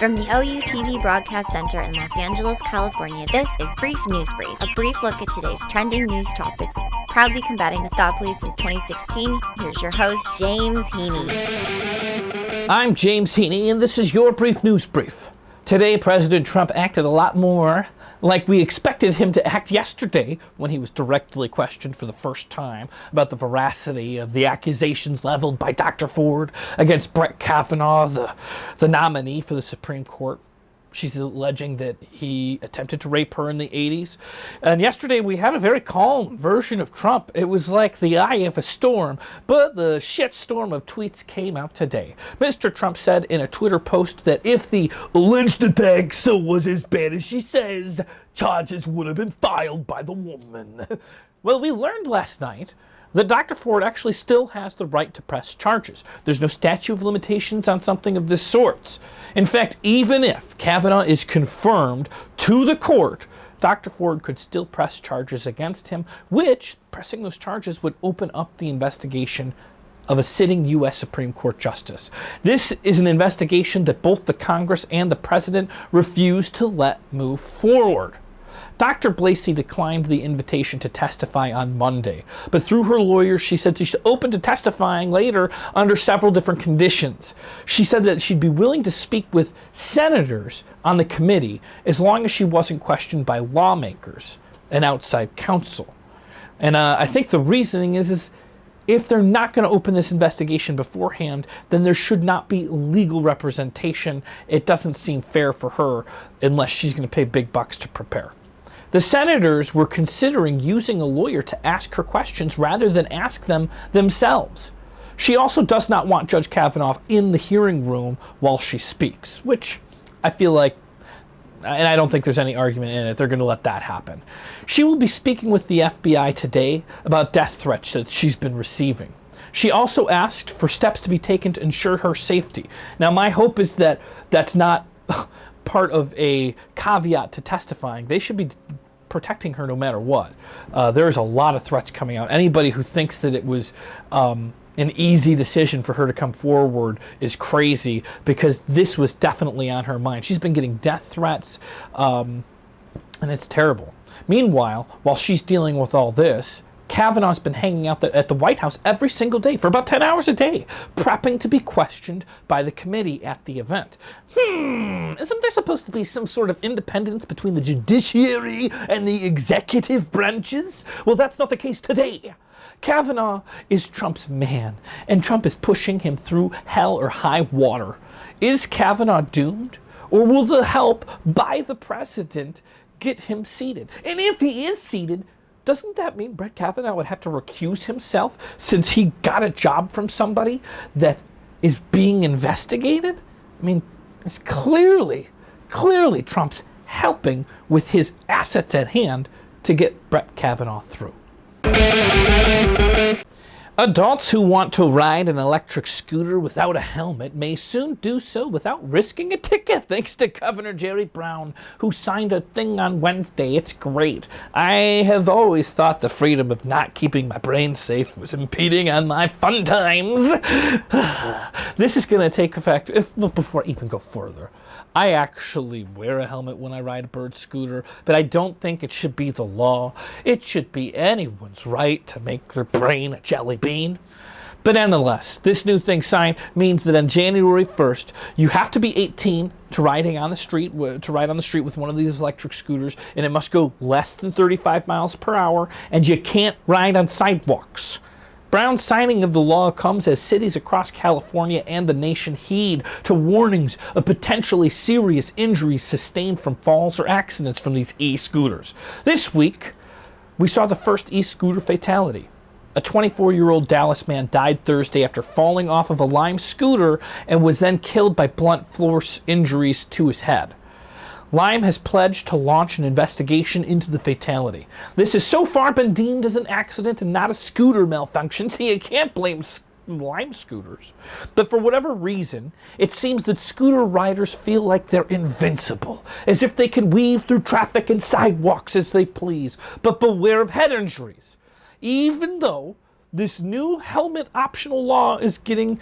From the OUTV Broadcast Center in Los Angeles, California, this is Brief News Brief, a brief look at today's trending news topics, proudly combating the thought police since 2016. Here's your host, James Heaney. I'm James Heaney, and this is your Brief News Brief. Today, President Trump acted a lot more like we expected him to act yesterday when he was directly questioned for the first time about the veracity of the accusations leveled by Dr. Ford against Brett Kavanaugh, the nominee for the Supreme Court. She's alleging that he attempted to rape her in the 80s. And yesterday we had a very calm version of Trump. It was like the eye of a storm, but the shitstorm of tweets came out today. Mr. Trump said in a Twitter post that if the alleged attack so was as bad as she says, charges would have been filed by the woman. Well, we learned last night that Dr. Ford actually still has the right to press charges. There's no statute of limitations on something of this sort. In fact, even if Kavanaugh is confirmed to the court, Dr. Ford could still press charges against him, which, pressing those charges, would open up the investigation of a sitting U.S. Supreme Court justice. This is an investigation that both the Congress and the President refused to let move forward. Dr. Blasey declined the invitation to testify on Monday, but through her lawyer, she said she's open to testifying later under several different conditions. She said that she'd be willing to speak with senators on the committee as long as she wasn't questioned by lawmakers and outside counsel. And I think the reasoning is if they're not going to open this investigation beforehand, then there should not be legal representation. It doesn't seem fair for her unless she's going to pay big bucks to prepare. The senators were considering using a lawyer to ask her questions rather than ask them themselves. She also does not want Judge Kavanaugh in the hearing room while she speaks, which I feel like, and I don't think there's any argument in it, they're going to let that happen. She will be speaking with the FBI today about death threats that she's been receiving. She also asked for steps to be taken to ensure her safety. Now, my hope is that that's not part of a caveat to testifying. They should be protecting her no matter what. There's a lot of threats coming out. Anybody who thinks that it was an easy decision for her to come forward is crazy, because this was definitely on her mind. She's been getting death threats, and it's terrible. Meanwhile, while she's dealing with all this, Kavanaugh's been hanging out at the White House every single day for about 10 hours a day, prepping to be questioned by the committee at the event. Isn't there supposed to be some sort of independence between the judiciary and the executive branches? Well, that's not the case today. Kavanaugh is Trump's man, and Trump is pushing him through hell or high water. Is Kavanaugh doomed, or will the help by the president get him seated? And if he is seated, doesn't that mean Brett Kavanaugh would have to recuse himself since he got a job from somebody that is being investigated? I mean, it's clearly Trump's helping with his assets at hand to get Brett Kavanaugh through. Adults who want to ride an electric scooter without a helmet may soon do so without risking a ticket, thanks to Governor Jerry Brown, who signed a thing on Wednesday. It's great. I have always thought the freedom of not keeping my brain safe was impeding on my fun times. This is going to take effect, before I even go further. I actually wear a helmet when I ride a bird scooter, but I don't think it should be the law. It should be anyone's right to make their brain a jelly bean. But nonetheless, this new thing signed means that on January 1st, you have to be 18 to ride on the street with one of these electric scooters, and it must go less than 35 miles per hour, and you can't ride on sidewalks. Brown's signing of the law comes as cities across California and the nation heed to warnings of potentially serious injuries sustained from falls or accidents from these e-scooters. This week, we saw the first e-scooter fatality. A 24-year-old Dallas man died Thursday after falling off of a Lime scooter and was then killed by blunt force injuries to his head. Lime has pledged to launch an investigation into the fatality. This has so far been deemed as an accident and not a scooter malfunction, so you can't blame Lime scooters. But for whatever reason, it seems that scooter riders feel like they're invincible, as if they can weave through traffic and sidewalks as they please. But beware of head injuries. Even though this new helmet optional law is getting,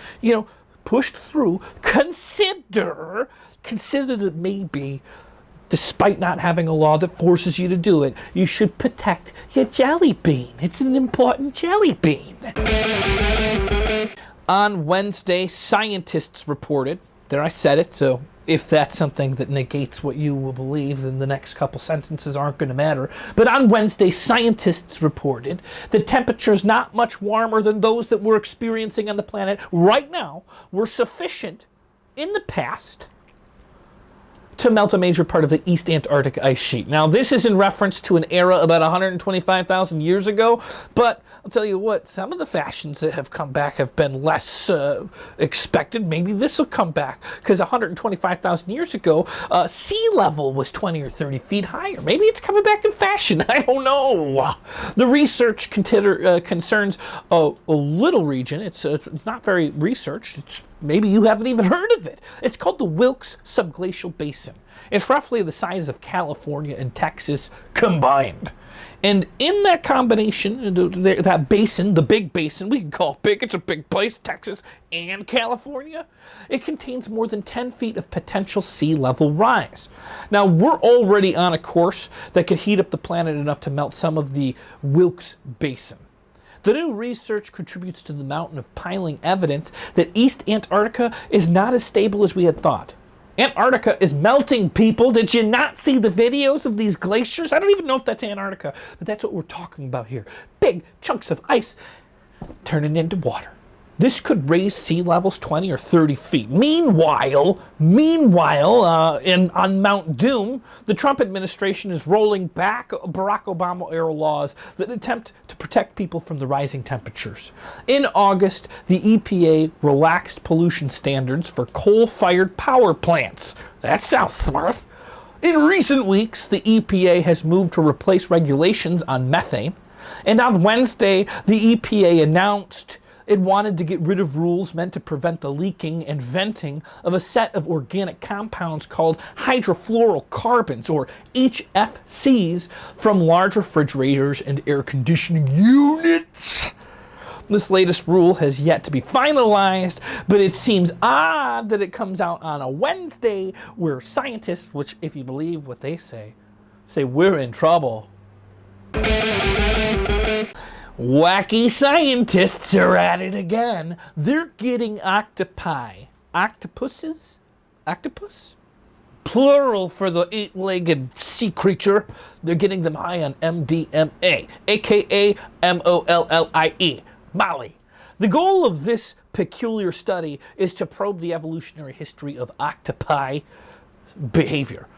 pushed through, consider that maybe, despite not having a law that forces you to do it, you should protect your jelly bean. It's an important jelly bean. On Wednesday, scientists reported, there I said it, so if that's something that negates what you will believe, then the next couple sentences aren't going to matter. But on Wednesday, scientists reported that temperatures not much warmer than those that we're experiencing on the planet right now were sufficient in the past to melt a major part of the East Antarctica ice sheet. Now, this is in reference to an era about 125,000 years ago, but I'll tell you what, some of the fashions that have come back have been less expected. Maybe this will come back, because 125,000 years ago, sea level was 20 or 30 feet higher. Maybe it's coming back in fashion. I don't know. The research concerns a little region. It's not very researched. Maybe you haven't even heard of it. It's called the Wilkes Sub-glacial Basin. It's roughly the size of California and Texas combined. And in that combination, that basin, the big basin, we can call it big, it's a big place, Texas and California, it contains more than 10 feet of potential sea level rise. Now, we're already on a course that could heat up the planet enough to melt some of the Wilkes Basin. The new research contributes to the mountain of piling evidence that East Antarctica is not as stable as we had thought. Antarctica is melting, people. Did you not see the videos of these glaciers? I don't even know if that's Antarctica, but that's what we're talking about here. Big chunks of ice turning into water. This could raise sea levels 20 or 30 feet. Meanwhile, on Mount Doom, the Trump administration is rolling back Barack Obama-era laws that attempt to protect people from the rising temperatures. In August, the EPA relaxed pollution standards for coal-fired power plants. That sounds smart. In recent weeks, the EPA has moved to replace regulations on methane. And on Wednesday, the EPA announced it wanted to get rid of rules meant to prevent the leaking and venting of a set of organic compounds called hydrofluorocarbons, or HFCs, from large refrigerators and air conditioning units. This latest rule has yet to be finalized, but it seems odd that it comes out on a Wednesday where scientists, which if you believe what they say we're in trouble. Wacky scientists are at it again. They're getting octopi. Octopuses? Octopus? Plural for the eight-legged sea creature. They're getting them high on MDMA, aka MOLLIE, Molly. The goal of this peculiar study is to probe the evolutionary history of octopi behavior.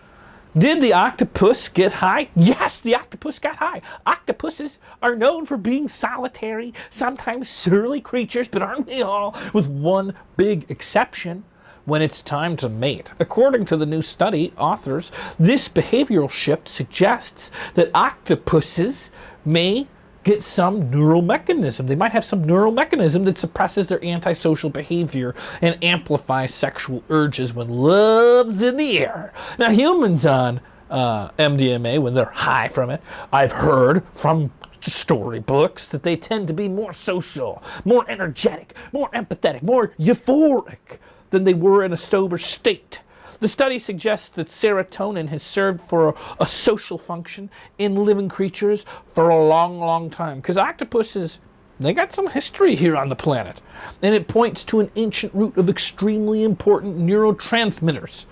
Did the octopus get high? Yes, the octopus got high. Octopuses are known for being solitary, sometimes surly creatures, but aren't they all? With one big exception: when it's time to mate. According to the new study authors, this behavioral shift suggests that octopuses may get some neural mechanism. They might have some neural mechanism that suppresses their antisocial behavior and amplifies sexual urges when love's in the air. Now, humans on MDMA, when they're high from it, I've heard from storybooks that they tend to be more social, more energetic, more empathetic, more euphoric than they were in a sober state. The study suggests that serotonin has served for a social function in living creatures for a long, long time. Because octopuses, they got some history here on the planet. And it points to an ancient root of extremely important neurotransmitters.